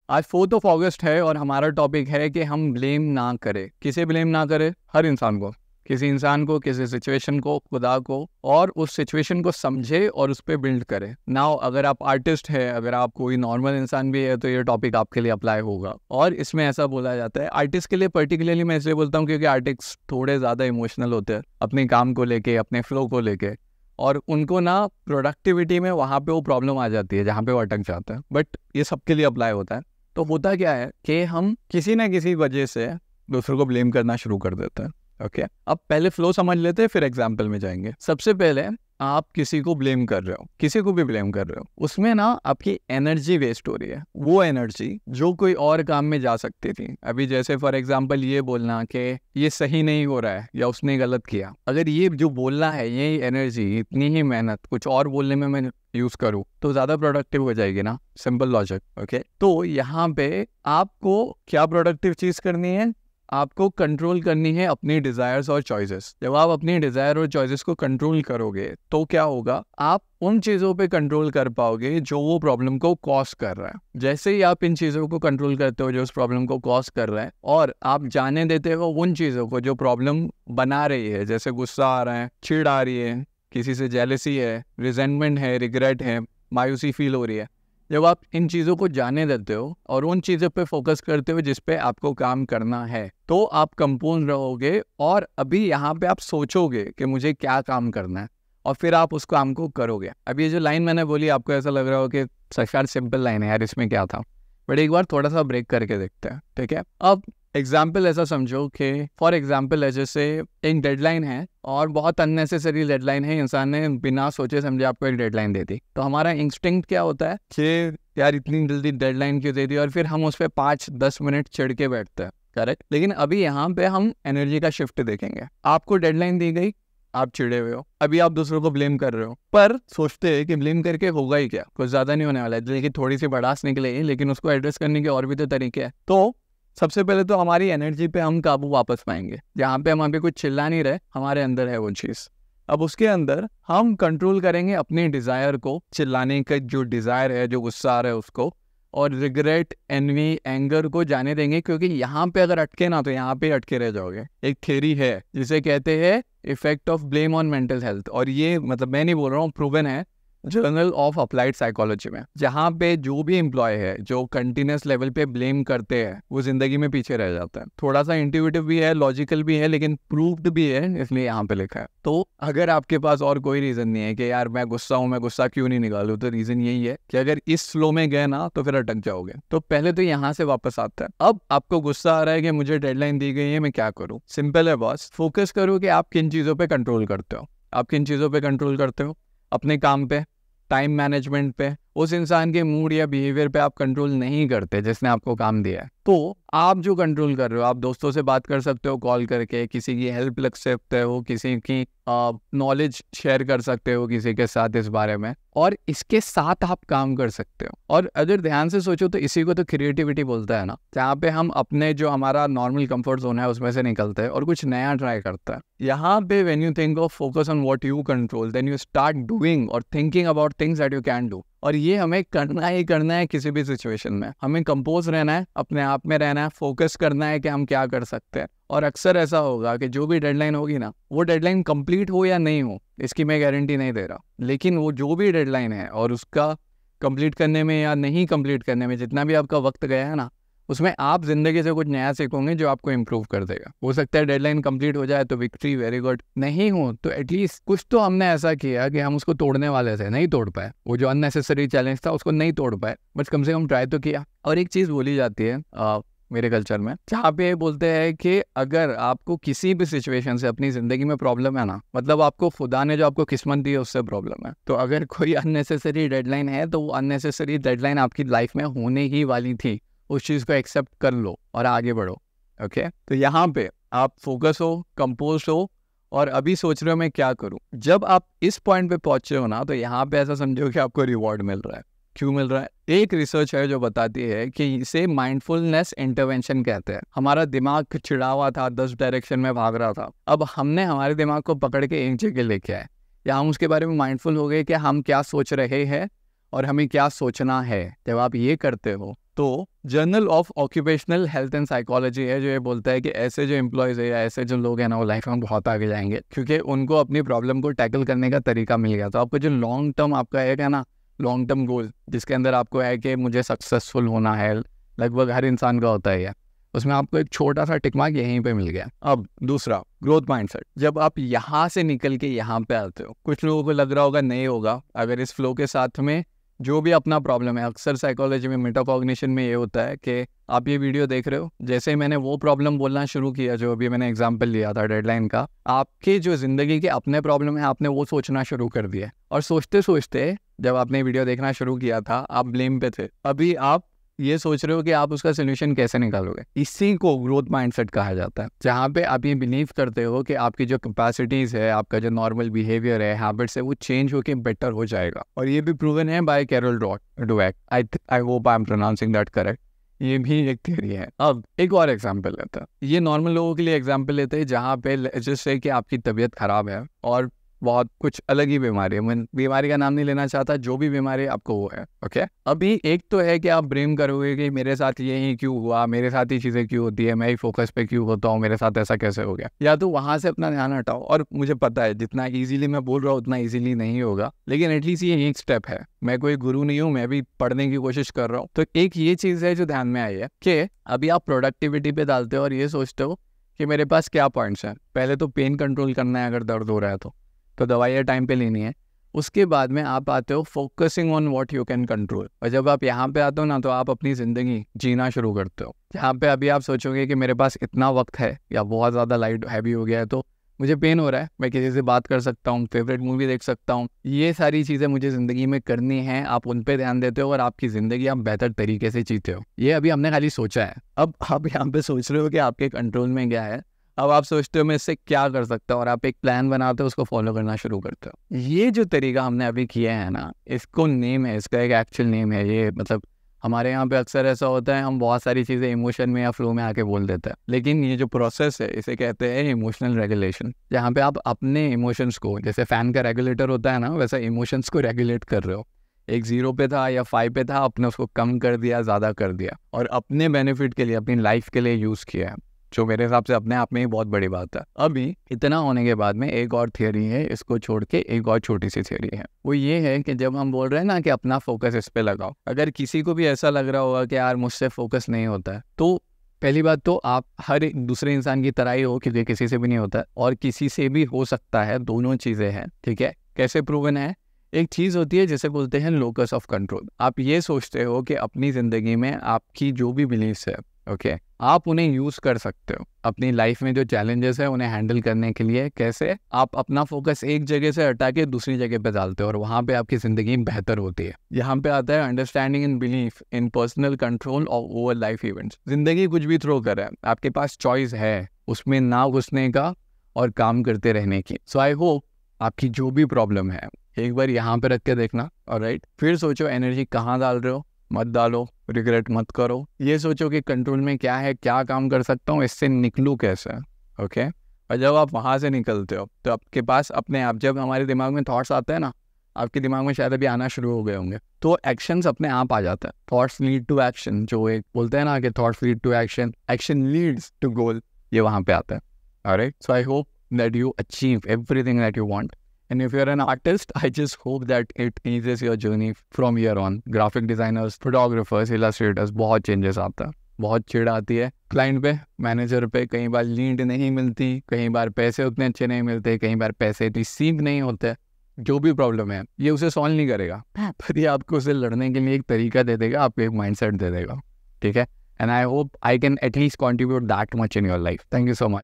आज 4th of अगस्त है और हमारा टॉपिक है कि हम ब्लेम ना करें। किसे ब्लेम ना करें? हर इंसान को, किसी इंसान को, किसी सिचुएशन को, खुदा को, और उस सिचुएशन को समझे और उस पर बिल्ड करे। नाउ अगर आप आर्टिस्ट है, अगर आप कोई नॉर्मल इंसान भी है, तो ये टॉपिक आपके लिए अप्लाई होगा। और इसमें ऐसा बोला जाता है आर्टिस्ट के लिए पर्टिकुलरली, मैं इसलिए बोलता हूँ क्योंकि आर्टिस्ट थोड़े ज़्यादा इमोशनल होते हैं अपने काम को लेके, अपने फ्लो को लेके, और उनको ना प्रोडक्टिविटी में वहाँ पे वो प्रॉब्लम आ जाती है जहाँ पे वो अटक जाता है। बट ये सबके लिए अप्लाई होता है। तो होता क्या है कि हम किसी ना किसी वजह से दूसरों को ब्लेम करना शुरू कर देते हैं। ओके, अब पहले फ्लो समझ लेते हैं, फिर एग्जाम्पल में जाएंगे। सबसे पहले आप किसी को ब्लेम कर रहे हो, किसी को भी ब्लेम कर रहे हो, उसमें ना आपकी एनर्जी वेस्ट हो रही है। वो एनर्जी जो कोई और काम में जा सकती थी। अभी जैसे फॉर एग्जांपल ये बोलना कि ये सही नहीं हो रहा है या उसने गलत किया, अगर ये जो बोलना है, ये एनर्जी, इतनी ही मेहनत कुछ और बोलने में मैं यूज करूँ तो ज्यादा प्रोडक्टिव हो जाएगी ना। Simple logic. ओके, तो यहाँ पे आपको क्या प्रोडक्टिव चीज करनी है? आपको कंट्रोल करनी है अपनी डिजायर्स और चॉइसेस। जब आप अपनी डिजायर और चॉइसेस को कंट्रोल करोगे तो क्या होगा? आप उन चीजों पे कंट्रोल कर पाओगे जो वो प्रॉब्लम को कॉज कर रहा है। जैसे ही आप इन चीजों को कंट्रोल करते हो जो उस प्रॉब्लम को कॉज कर रहा है, और आप जाने देते हो उन चीजों को जो प्रॉब्लम बना रही है, जैसे गुस्सा आ रहा है, चिढ़ आ रही है, किसी से जेलसी है, रिजेंटमेंट है, रिग्रेट है, मायूसी फील हो रही है, जब आप इन चीज़ों को जाने देते हो और उन चीज़ों पे फोकस करते हो जिस पे आपको काम करना है, तो आप कंपोज रहोगे। और अभी यहाँ पे आप सोचोगे कि मुझे क्या काम करना है, और फिर आप उस काम को करोगे। अब ये जो लाइन मैंने बोली, आपको ऐसा लग रहा हो कि सरकार सिंपल लाइन है यार, इसमें क्या था, बट एक बार थोड़ा सा ब्रेक करके देखते हैं। ठीक है, अब एग्जाम्पल ऐसा समझो कि फॉर एग्जाम्पल है जैसे एक डेडलाइन है और बहुत अननेसेसरी डेडलाइन है, इंसान ने बिना सोचे समझे आपको एक डेडलाइन दे दी, तो हमारा इंस्टिंक्ट क्या होता है कि यार इतनी जल्दी डेडलाइन क्यों दे दी, और फिर हम उस पर 5-10 मिनट चिढ़ के बैठते हैं। करेक्ट। लेकिन अभी यहाँ पे हम एनर्जी का शिफ्ट देखेंगे। आपको डेडलाइन दी गई, आप चिढ़े हुए हो, अभी आप दूसरों को ब्लेम कर रहे हो, पर सोचते हैं कि ब्लेम करके होगा ही क्या, कुछ ज्यादा नहीं होने वाला है, लेकिन थोड़ी सी भड़ास निकलेगी, लेकिन उसको एड्रेस करने के और भी तो तरीके हैं। तो सबसे पहले तो हमारी एनर्जी पे हम काबू वापस पाएंगे, जहाँ पे हम अभी कुछ चिल्ला नहीं रहे, हमारे अंदर है वो चीज़। अब उसके अंदर हम कंट्रोल करेंगे अपने डिज़ायर को, चिल्लाने का जो डिज़ायर है, जो गुस्सा आ रहा है उसको, और रिग्रेट, एनवी, एंगर को जाने देंगे, क्योंकि यहाँ पे अगर अटके ना तो यहाँ पे अटके रह जाओगे। एक थ्योरी है जिसे कहते हैं effect of blame on mental health, और ये मतलब मैं नहीं बोल रहा हूँ, प्रूवन है जर्नल ऑफ अप्लाइड साइकोलॉजी में, जहाँ पे जो भी एम्प्लॉय है जो कंटिन्यूस लेवल पे ब्लेम करते हैं वो जिंदगी में पीछे रह जाता है। थोड़ा सा इंट्यूटिव भी है, लॉजिकल भी है, लेकिन प्रूव्ड भी है, इसलिए यहाँ पे लिखा है। तो अगर आपके पास और कोई रीजन नहीं है कि यार मैं गुस्सा हूँ, मैं गुस्सा क्यों नहीं निकालूं, तो रीजन यही है कि अगर इस फ्लो में गए ना तो फिर अटक जाओगे। तो पहले तो यहाँ से वापस आता है। अब आपको गुस्सा आ रहा है कि मुझे डेडलाइन दी गई है, मैं क्या करूँ? सिंपल है बॉस, फोकस करो कि आप किन चीजों पे कंट्रोल करते हो। आप किन चीजों पे कंट्रोल करते हो? अपने काम पे, टाइम मैनेजमेंट पे, उस इंसान के मूड या बिहेवियर पे आप कंट्रोल नहीं करते जिसने आपको काम दिया है। तो आप जो कंट्रोल कर रहे हो, आप दोस्तों से बात कर सकते हो कॉल करके, किसी की हेल्प लग सकते हो, किसी की नॉलेज शेयर कर सकते हो किसी के साथ इस बारे में, और इसके साथ आप काम कर सकते हो। और अगर ध्यान से सोचो तो इसी को तो क्रिएटिविटी बोलता है ना, जहाँ पे हम अपने जो हमारा नॉर्मल कंफर्ट जोन है उसमें से निकलते हैं और कुछ नया ट्राई करते हैं। यहाँ पे when you think of focus on what you control, then you start doing और thinking about things that you can do. और ये हमें करना ही करना है किसी भी सिचुएशन में। हमें कंपोज रहना है, अपने आप में रहना है, फोकस करना है कि हम क्या कर सकते हैं। और अक्सर ऐसा होगा कि जो भी डेडलाइन होगी ना, वो डेडलाइन कंप्लीट हो या नहीं हो इसकी मैं गारंटी नहीं दे रहा, लेकिन वो जो भी डेडलाइन है और उसका कंप्लीट करने में या नहीं कंप्लीट करने में जितना भी आपका वक्त गया है ना, उसमें आप जिंदगी से कुछ नया सीखोगे जो आपको इम्प्रूव कर देगा। हो सकता है डेडलाइन कंप्लीट हो जाए तो विक्ट्री, वेरी गुड। नहीं हो तो एटलीस्ट कुछ तो हमने ऐसा किया कि हम उसको तोड़ने वाले थे, नहीं तोड़ पाए, वो जो अननेसेसरी चैलेंज था उसको नहीं तोड़ पाए, बट कम से कम ट्राई तो किया। और एक चीज़ बोली जाती है मेरे कल्चर में, जहाँ पे बोलते हैं कि अगर आपको किसी भी सिचुएशन से अपनी जिंदगी में प्रॉब्लम है ना, मतलब आपको खुदा ने जो आपको किस्मत दी है उससे प्रॉब्लम है। तो अगर कोई अननेसेसरी डेडलाइन है तो वो अननेसेसरी डेडलाइन आपकी लाइफ में होने ही वाली थी, उस चीज़ को एक्सेप्ट कर लो और आगे बढ़ो। ओके, तो यहाँ पे आप फोकस हो, कंपोज हो, और अभी सोच रहे हो मैं क्या करूँ। जब आप इस पॉइंट पे पहुंचे हो ना, तो यहाँ पे ऐसा समझो कि आपको रिवॉर्ड मिल रहा है। क्यों मिल रहा है? एक रिसर्च है जो बताती है कि इसे माइंडफुलनेस इंटरवेंशन कहते हैं। हमारा दिमाग चिढ़ा हुआ था, 10 डायरेक्शन में भाग रहा था, अब हमने हमारे दिमाग को पकड़ के एक जगह लेके आए, या हम उसके बारे में माइंडफुल हो गए कि हम क्या सोच रहे हैं और हमें क्या सोचना है। जब आप ये करते हो तो journal of occupational health and psychology है जो ये बोलता है कि ऐसे जो एम्प्लॉयज़ है या ऐसे जो लोग हैं ना, वो लाइफ में बहुत आगे जाएंगे क्योंकि उनको अपनी प्रॉब्लम को टैकल करने का तरीका मिल गया। तो आपको जो लॉन्ग टर्म आपका है ना, लॉन्ग टर्म गोल जिसके अंदर आपको है कि मुझे सक्सेसफुल होना है, लगभग हर इंसान का होता है ये, उसमें आपको एक छोटा सा टिक मार्क यहीं पे मिल गया। अब दूसरा, ग्रोथ माइंडसेट। जब आप यहाँ से निकल के यहाँ पे आते हो, कुछ लोगों को लग रहा होगा नहीं होगा अगर इस फ्लो के साथ में जो भी अपना प्रॉब्लम है। अक्सर साइकोलॉजी में, मेटाकॉग्निशन में ये होता है कि आप ये वीडियो देख रहे हो, जैसे ही मैंने वो प्रॉब्लम बोलना शुरू किया जो अभी मैंने एग्जांपल लिया था डेडलाइन का, आपके जो ज़िंदगी के अपने प्रॉब्लम है आपने वो सोचना शुरू कर दिया। और सोचते सोचते जब आपने वीडियो देखना शुरू किया था आप ब्लेम पे थे, अभी आप ये सोच रहे हो कि आप उसका सोल्यूशन कैसे निकालोगे। इसी को ग्रोथ माइंडसेट कहा जाता है, जहाँ पे आप ये बिलीव करते हो कि आपकी जो कैपेसिटीज़ है, आपका जो नॉर्मल बिहेवियर है, हैबिट्स है, वो चेंज होके बेटर हो जाएगा। और ये भी प्रूवन है by Carol Dweck. I hope I am pronouncing that correct. ये भी एक थियरी है। अब एक और एग्जाम्पल लेते हैं, ये नॉर्मल लोगों के लिए एग्जाम्पल लेते हैं जहाँ पे जैसे कि आपकी तबीयत खराब है और बहुत कुछ अलग ही बीमारी है, मैं बीमारी का नाम नहीं लेना चाहता, जो भी बीमारी आपको वो है। ओके, अभी एक तो है कि आप ब्लेम करोगे कि मेरे साथ ये ही क्यों हुआ, मेरे साथ ही चीज़ें क्यों होती है, मैं ही फोकस पे क्यों होता हूँ, मेरे साथ ऐसा कैसे हो गया। या तो वहाँ से अपना ध्यान हटाओ, और मुझे पता है जितना ईजिली मैं बोल रहा हूँ उतना ईजिली नहीं होगा, लेकिन एटलीस्ट ये एक स्टेप है। मैं कोई गुरु नहीं हूँ, मैं भी पढ़ने की कोशिश कर रहा हूँ। तो एक ये चीज़ है जो ध्यान में आई है कि अभी आप प्रोडक्टिविटी पे डालते हो और ये सोचते हो कि मेरे पास क्या पॉइंट्स हैं। पहले तो पेन कंट्रोल करना है, अगर दर्द हो रहा है तो दवाइयाँ टाइम पे लेनी है। उसके बाद में आप आते हो focusing on what you can control, और जब आप यहाँ पे आते हो ना तो आप अपनी ज़िंदगी जीना शुरू करते हो। जहाँ पे अभी आप सोचोगे कि मेरे पास इतना वक्त है या बहुत ज़्यादा लाइट हैवी हो गया है, तो मुझे पेन हो रहा है, मैं किसी से बात कर सकता हूँ, फेवरेट मूवी देख सकता हूँ, ये सारी चीज़ें मुझे ज़िंदगी में करनी है। आप उन पे ध्यान देते हो और आपकी ज़िंदगी आप बेहतर तरीके से जीते हो। ये अभी हमने खाली सोचा है। अब आप यहाँ पे सोच रहे हो कि आपके कंट्रोल में क्या है। अब आप सोचते हो मैं इससे क्या कर सकता हूँ, और आप एक प्लान बनाते हो, उसको फॉलो करना शुरू करते हो। ये जो तरीका हमने अभी किया है ना, इसको नेम है, इसका एक एक्चुअल नेम है। ये मतलब हमारे यहाँ पे अक्सर ऐसा होता है, हम बहुत सारी चीज़ें इमोशन में या फ्लो में आके बोल देते हैं, लेकिन ये जो प्रोसेस है इसे कहते हैं इमोशनल रेगुलेशन, जहाँ पे आप अपने इमोशंस को, जैसे फ़ैन का रेगुलेटर होता है ना, वैसा इमोशंस को रेगुलेट कर रहे हो। एक 0 पे था या 5 पे था, आपने उसको कम कर दिया, ज़्यादा कर दिया, और अपने बेनिफिट के लिए, अपनी लाइफ के लिए यूज़ किया है, जो मेरे हिसाब से अपने आप में ही बहुत बड़ी बात है। अभी इतना होने के बाद में एक और थियरी है, इसको छोड़ के एक और छोटी सी थियरी है। वो ये है कि जब हम बोल रहे हैं ना कि अपना फोकस इस पे लगाओ, अगर किसी को भी ऐसा लग रहा होगा कि यार मुझसे फोकस नहीं होता है, तो पहली बात तो आप हर एक दूसरे इंसान की तरह ही हो, क्योंकि किसी से भी नहीं होता और किसी से भी हो सकता है, दोनों चीज़ें हैं। ठीक है, कैसे प्रूवन है? एक चीज़ होती है जिसे बोलते हैं लोकस ऑफ कंट्रोल। आप ये सोचते हो कि अपनी ज़िंदगी में आपकी जो भी बिलीव्स है, ओके, आप उन्हें यूज़ कर सकते हो अपनी लाइफ में जो चैलेंजेस है उन्हें हैंडल करने के लिए। कैसे? आप अपना फोकस एक जगह से हटा के दूसरी जगह पे डालते हो और वहाँ पे आपकी ज़िंदगी बेहतर होती है। यहाँ पे आता है understanding and belief in personal control of over life events. ज़िंदगी कुछ भी थ्रो करे, आपके पास चॉइस है उसमें ना घुसने का और काम करते रहने की। सो आई होप आपकी जो भी प्रॉब्लम है एक बार यहाँ पे रख के देखना, ऑलराइट। फिर सोचो एनर्जी कहाँ डाल रहे हो, मत डालो, रिग्रेट मत करो। ये सोचो कि कंट्रोल में क्या है, क्या काम कर सकता हूँ, इससे निकलूँ कैसे, ओके। और जब आप वहाँ से निकलते हो तो आपके पास अपने आप, जब हमारे दिमाग में थॉट्स आते हैं ना, आपके दिमाग में शायद अभी आना शुरू हो गए होंगे, तो एक्शंस अपने आप आ जाता है। थॉट्स लीड टू एक्शन, जो एक बोलते हैं ना कि thoughts lead to action, action leads to goal, ये वहाँ पे आता है, alright. So I hope that you achieve everything that you want, and if you're an artist, I just hope that it eases your journey from here on. graphic designers, photographers, illustrators, बहुत changes आता है, बहुत चिढ़ आती है client पे, manager पे, कई बार लीड नहीं मिलती, कई बार पैसे उतने अच्छे नहीं मिलते, कई बार पैसे रिसीव नहीं होते। जो भी प्रॉब्लम है ये उसे सॉल्व नहीं करेगा, पर ये आपको उसे लड़ने के लिए एक तरीका दे देगा, आपको एक माइंडसेट दे देगा, ठीक है। And I hope I can at least contribute that much in your life. Thank you so much.